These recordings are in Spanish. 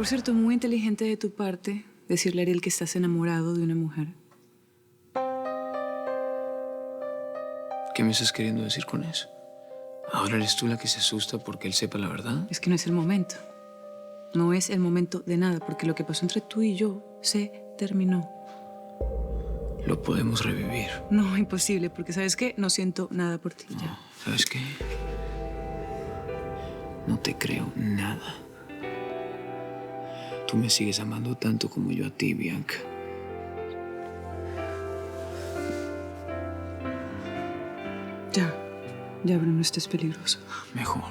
Por cierto, muy inteligente de tu parte decirle a Ariel que estás enamorado de una mujer. ¿Qué me estás queriendo decir con eso? ¿Ahora eres tú la que se asusta porque él sepa la verdad? Es que no es el momento. No es el momento de nada, porque lo que pasó entre tú y yo se terminó. Lo podemos revivir. No, imposible, porque ¿sabes qué? No siento nada por ti ya. ¿Sabes qué? No te creo nada. Tú me sigues amando tanto como yo a ti, Bianca. Ya, Bruno, esto es peligroso. Mejor.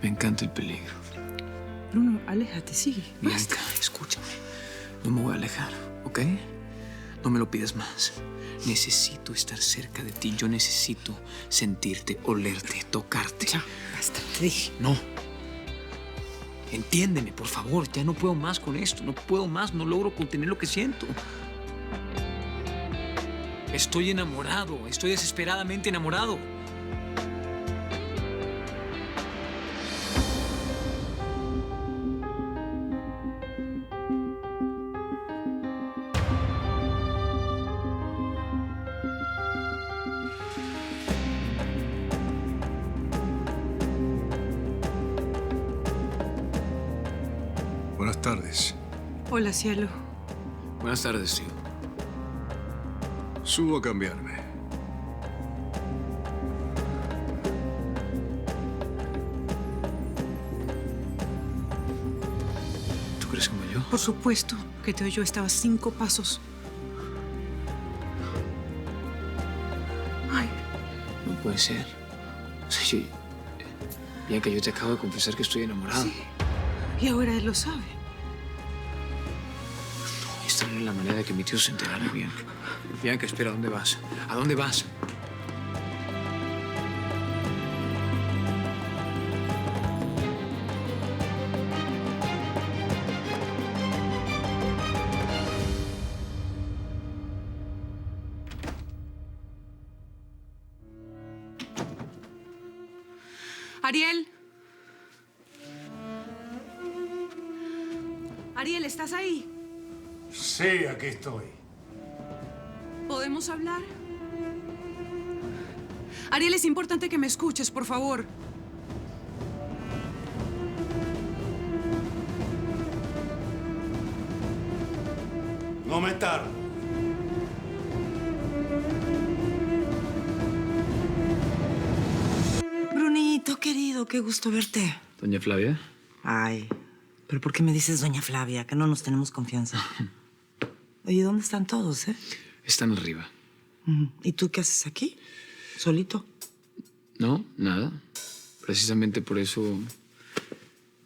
Me encanta el peligro. Bruno, aléjate, sigue. Bianca, escúchame. No me voy a alejar, ¿ok? No me lo pidas más. Necesito estar cerca de ti. Yo necesito sentirte, olerte, tocarte. Ya, basta, te dije. No. Entiéndeme, por favor. Ya no puedo más con esto. No puedo más. No logro contener lo que siento. Estoy enamorado. Estoy desesperadamente enamorado. Buenas tardes. Hola, cielo. Buenas tardes, tío. Subo a cambiarme. ¿Tú crees como yo? Por supuesto que te oyó. Estaba a 5 pasos. Ay, No puede ser. O sea, Bianca, yo te acabo de confesar que estoy enamorado. sí. Y ahora él lo sabe. Esta no es la manera de que mi tío se enterara, Bianca. Bianca, espera, ¿a dónde vas? ¿A dónde vas? Ariel. Ariel, ¿estás ahí? Sí, aquí estoy. ¿Podemos hablar? Ariel, es importante que me escuches, por favor. No me tardo. Brunito, querido, qué gusto verte. Doña Flavia. Ay, pero ¿por qué me dices doña Flavia? Que no nos tenemos confianza. Oye, ¿dónde están todos, Están arriba. ¿Y tú qué haces aquí? ¿Solito? No, nada. Precisamente por eso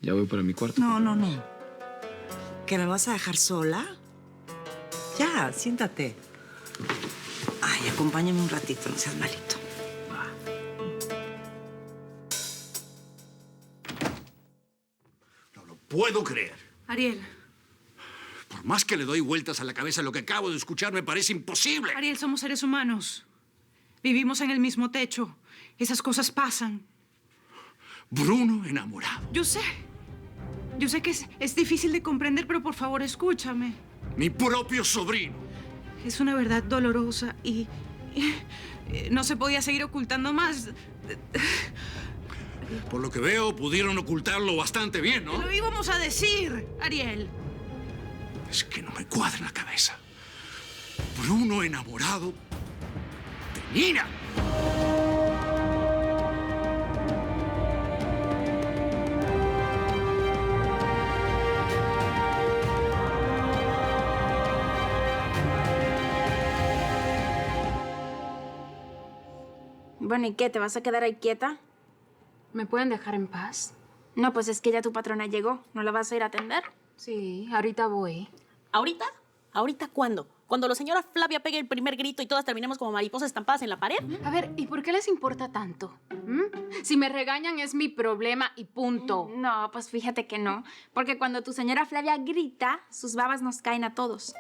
ya voy para mi cuarto. No. ¿Que me vas a dejar sola? Ya, siéntate. Ay, acompáñame un ratito, no seas malito. No lo puedo creer. Ariel. Por más que le doy vueltas a la cabeza, lo que acabo de escuchar me parece imposible. Ariel, somos seres humanos. Vivimos en el mismo techo. Esas cosas pasan. Bruno enamorado. Yo sé. Yo sé que es difícil de comprender, pero por favor, escúchame. Mi propio sobrino. Es una verdad dolorosa y no se podía seguir ocultando más. Por lo que veo, pudieron ocultarlo bastante bien, ¿no? Te lo íbamos a decir, Ariel. Es que no me cuadra en la cabeza. Bruno enamorado de Nina. Bueno, ¿y qué? ¿Te vas a quedar ahí quieta? ¿Me pueden dejar en paz? No, pues es que ya tu patrona llegó. ¿No la vas a ir a atender? Sí, ahorita voy. ¿Ahorita? ¿Ahorita cuándo? Cuando la señora Flavia pegue el primer grito y todas terminemos como mariposas estampadas en la pared. A ver, ¿y por qué les importa tanto? Si me regañan es mi problema y punto. No, pues fíjate que no. Porque cuando tu señora Flavia grita, sus babas nos caen a todos.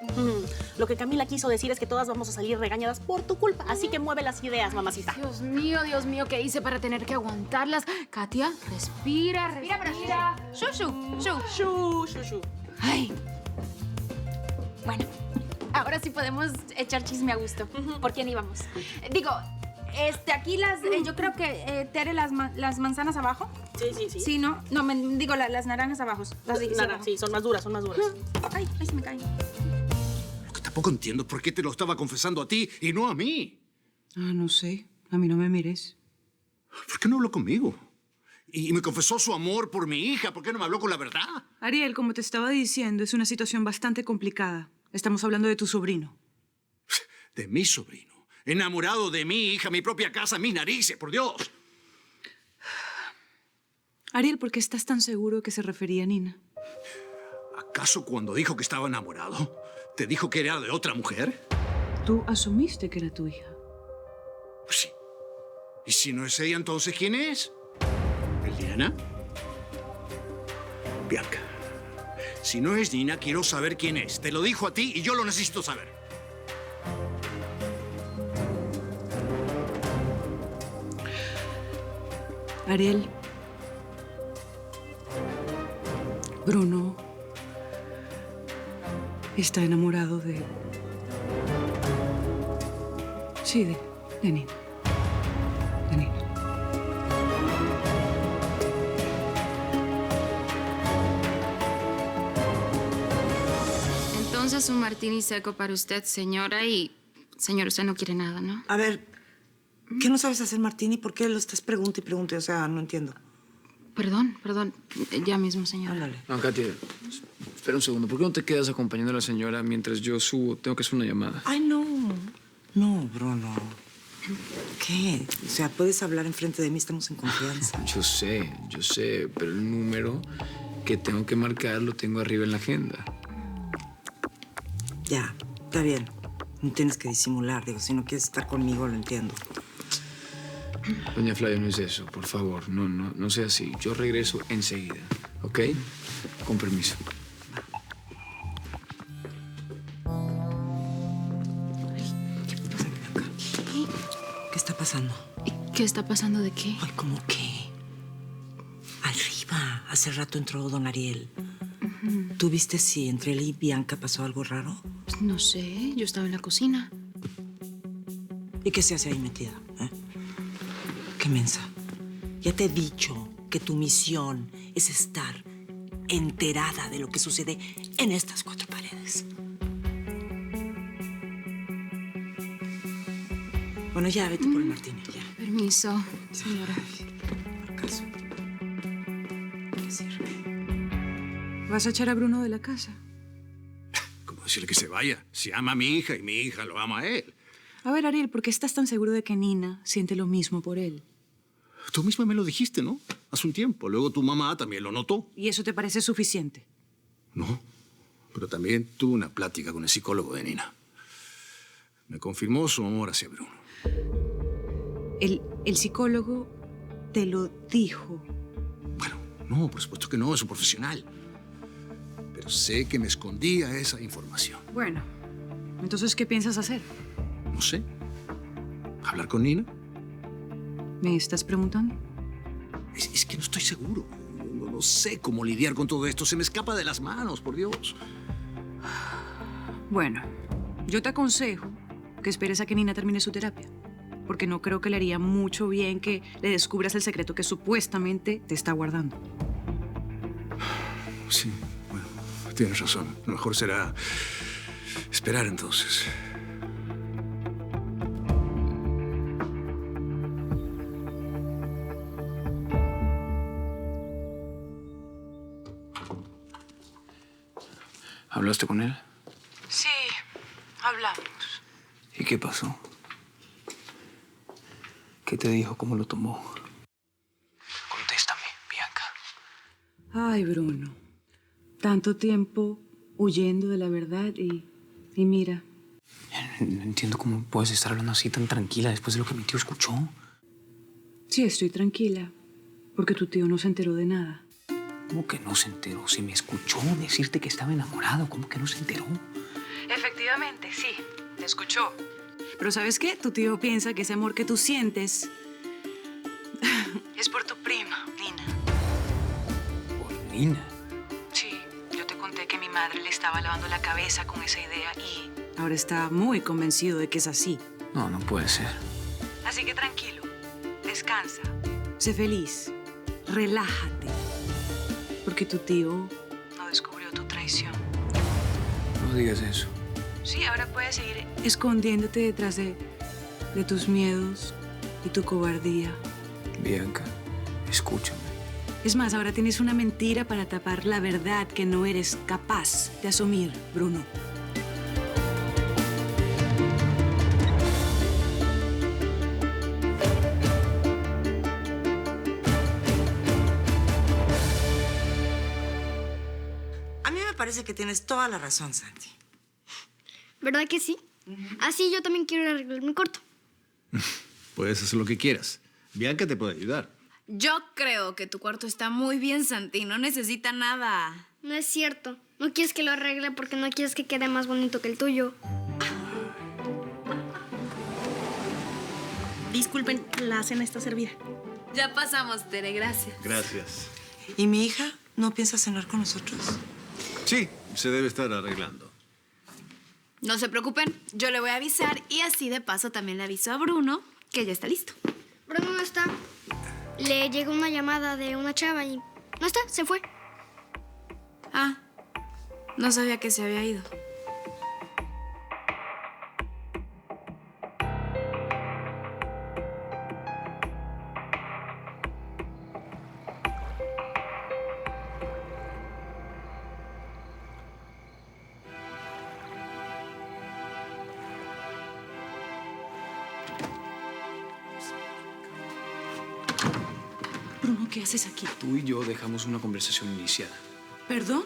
Lo que Camila quiso decir es que todas vamos a salir regañadas por tu culpa. Así que mueve las ideas, mamacita. Dios mío, ¿qué hice para tener que aguantarlas? Katia, respira. Shushu. Ay. Bueno, ahora sí podemos echar chisme a gusto. ¿Por quién íbamos? Digo, aquí yo creo que Tere las manzanas abajo. Sí. Sí, ¿no? No, digo las naranjas abajo. Sí, son más duras. Ay, se me caen. Lo que tampoco entiendo es por qué te lo estaba confesando a ti y no a mí. Ah, no sé. A mí no me mires. ¿Por qué no habló conmigo? Y me confesó su amor por mi hija. ¿Por qué no me habló con la verdad? Ariel, como te estaba diciendo, es una situación bastante complicada. Estamos hablando de tu sobrino. De mi sobrino. Enamorado de mi hija, mi propia casa, mis narices, por Dios. Ariel, ¿por qué estás tan seguro que se refería a Nina? ¿Acaso cuando dijo que estaba enamorado, te dijo que era de otra mujer? Tú asumiste que era tu hija. Pues sí. ¿Y si no es ella, entonces quién es? ¿Eliana? Bianca. Si no es Nina, quiero saber quién es. Te lo dijo a ti y yo lo necesito saber. Ariel. Bruno está enamorado de... Sí, de Nina. De Nina. Entonces un martini seco para usted, señora, y... Señor, usted no quiere nada, ¿no? A ver, ¿qué no sabes hacer, Martini? ¿Por qué lo estás pregunte y pregunte? O sea, no entiendo. Perdón. Ya mismo, señora. Háblale. No, Katia, espera un segundo. ¿Por qué no te quedas acompañando a la señora mientras yo subo? Tengo que hacer una llamada. Ay, no. No, Bruno. ¿Qué? O sea, puedes hablar enfrente de mí, estamos en confianza. Yo sé, pero el número que tengo que marcar lo tengo arriba en la agenda. Ya, está bien. No tienes que disimular. Digo, si no quieres estar conmigo, lo entiendo. Doña Flavia, no es eso, por favor. No sea así. Yo regreso enseguida, ¿ok? Con permiso. ¿Qué está pasando? ¿Qué está pasando de qué? Ay, ¿cómo qué? Arriba. Hace rato entró don Ariel. ¿Tú viste si entre él y Bianca pasó algo raro? Pues no sé, yo estaba en la cocina. ¿Y qué se hace ahí metida? Qué mensa. Ya te he dicho que tu misión es estar enterada de lo que sucede en estas cuatro paredes. Bueno, ya, vete por el martini, ya. Permiso, señora. ¿Acaso? ¿Qué sirve? ¿Vas a echar a Bruno de la casa? ¿Cómo decirle que se vaya? Si ama a mi hija y mi hija lo ama a él. A ver, Ariel, ¿por qué estás tan seguro de que Nina siente lo mismo por él? Tú misma me lo dijiste, ¿no? Hace un tiempo. Luego tu mamá también lo notó. ¿Y eso te parece suficiente? No, pero también tuve una plática con el psicólogo de Nina. Me confirmó su amor hacia Bruno. El psicólogo te lo dijo. Bueno, no, por supuesto que no, es un profesional. Pero sé que me escondía esa información. Bueno, entonces, ¿qué piensas hacer? No sé. ¿Hablar con Nina? ¿Me estás preguntando? Es que no estoy seguro. No sé cómo lidiar con todo esto. Se me escapa de las manos, por Dios. Bueno, yo te aconsejo que esperes a que Nina termine su terapia. Porque no creo que le haría mucho bien que le descubras el secreto que supuestamente te está guardando. Sí, bueno, tienes razón. Lo mejor será esperar entonces. ¿Hablaste con él? Sí, hablamos. ¿Y qué pasó? ¿Qué te dijo? ¿Cómo lo tomó? Contéstame, Bianca. Ay, Bruno. Tanto tiempo huyendo de la verdad y mira, No entiendo cómo puedes estar hablando así tan tranquila después de lo que mi tío escuchó. Sí, estoy tranquila, porque tu tío no se enteró de nada. ¿Cómo que no se enteró? Si me escuchó decirte que estaba enamorado, ¿cómo que no se enteró? Efectivamente, sí, te escuchó. Pero ¿sabes qué? Tu tío piensa que ese amor que tú sientes es por tu prima, Nina. ¿Por Nina? Sí, yo te conté que mi madre le estaba lavando la cabeza con esa idea y ahora está muy convencido de que es así. No, no puede ser. Así que tranquilo, descansa, sé feliz, relájate, porque tu tío no descubrió tu traición. No digas eso. Sí, ahora puedes seguir escondiéndote detrás de tus miedos y tu cobardía. Bianca, escúchame. Es más, ahora tienes una mentira para tapar la verdad que no eres capaz de asumir, Bruno. A mí me parece que tienes toda la razón, Santi. ¿Verdad que sí? Así yo también quiero arreglar mi corto. Puedes hacer lo que quieras. Bianca te puede ayudar. Yo creo que tu cuarto está muy bien, Santi. No necesita nada. No es cierto. No quieres que lo arregle porque no quieres que quede más bonito que el tuyo. Disculpen, la cena está servida. Ya pasamos, Tere, gracias. Gracias. ¿Y mi hija no piensa cenar con nosotros? Sí, se debe estar arreglando. No se preocupen, yo le voy a avisar y así de paso también le aviso a Bruno que ya está listo. Bruno no está. Le llegó una llamada de una chava y no está, se fue. Ah, no sabía que se había ido. Bruno, ¿qué haces aquí? Tú y yo dejamos una conversación iniciada. ¿Perdón?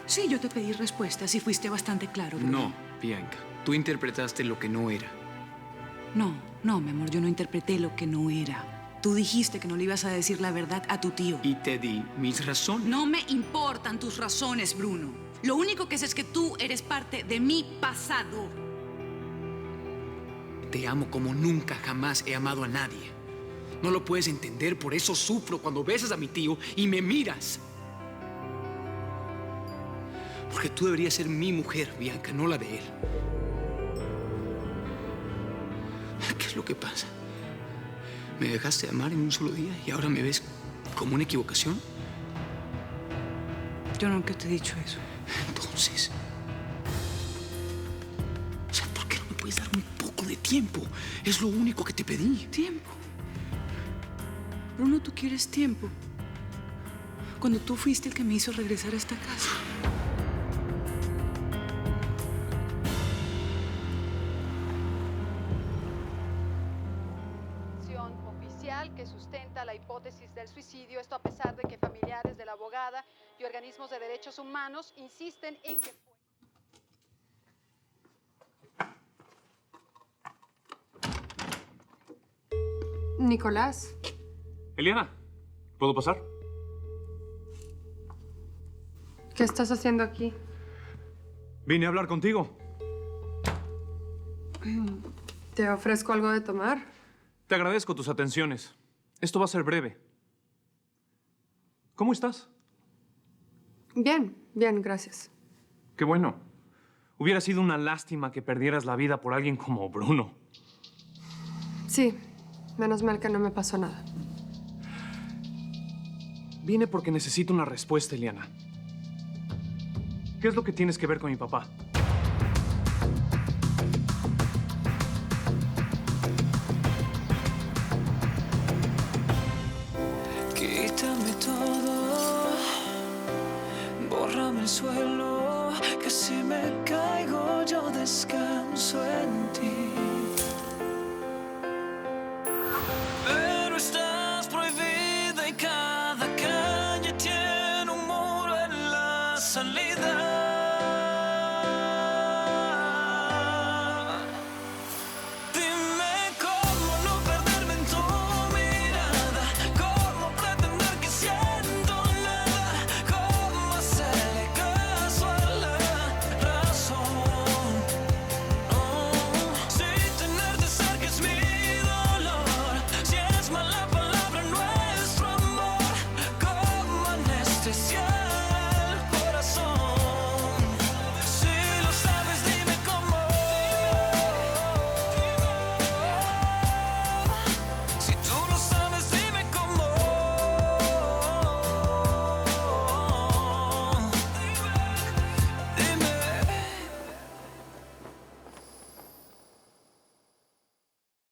Sí, yo te pedí respuestas y fuiste bastante claro, Bruno. No, Bianca. Tú interpretaste lo que no era. No, mi amor, yo no interpreté lo que no era. Tú dijiste que no le ibas a decir la verdad a tu tío. Y te di mis razones. No me importan tus razones, Bruno. Lo único que sé es que tú eres parte de mi pasado. Te amo como nunca jamás he amado a nadie. No lo puedes entender, por eso sufro cuando besas a mi tío y me miras. Porque tú deberías ser mi mujer, Bianca, no la de él. ¿Qué es lo que pasa? ¿Me dejaste de amar en un solo día y ahora me ves como una equivocación? Yo nunca te he dicho eso. Entonces, o sea, ¿por qué no me puedes dar un poco de tiempo? Es lo único que te pedí. ¿Tiempo? Bruno, tú quieres tiempo. Cuando tú fuiste el que me hizo regresar a esta casa. Oficial que sustenta la hipótesis del suicidio, esto a pesar de que familiares de la abogada y organismos de derechos humanos insisten en que fue... Nicolás. Eliana, ¿puedo pasar? ¿Qué estás haciendo aquí? Vine a hablar contigo. ¿Te ofrezco algo de tomar? Te agradezco tus atenciones. Esto va a ser breve. ¿Cómo estás? Bien, bien, gracias. Qué bueno. Hubiera sido una lástima que perdieras la vida por alguien como Bruno. Sí, menos mal que no me pasó nada. Vine porque necesito una respuesta, Eliana. ¿Qué es lo que tienes que ver con mi papá? Quítame todo, bórrame el suelo, que si me caigo yo descanso en ti.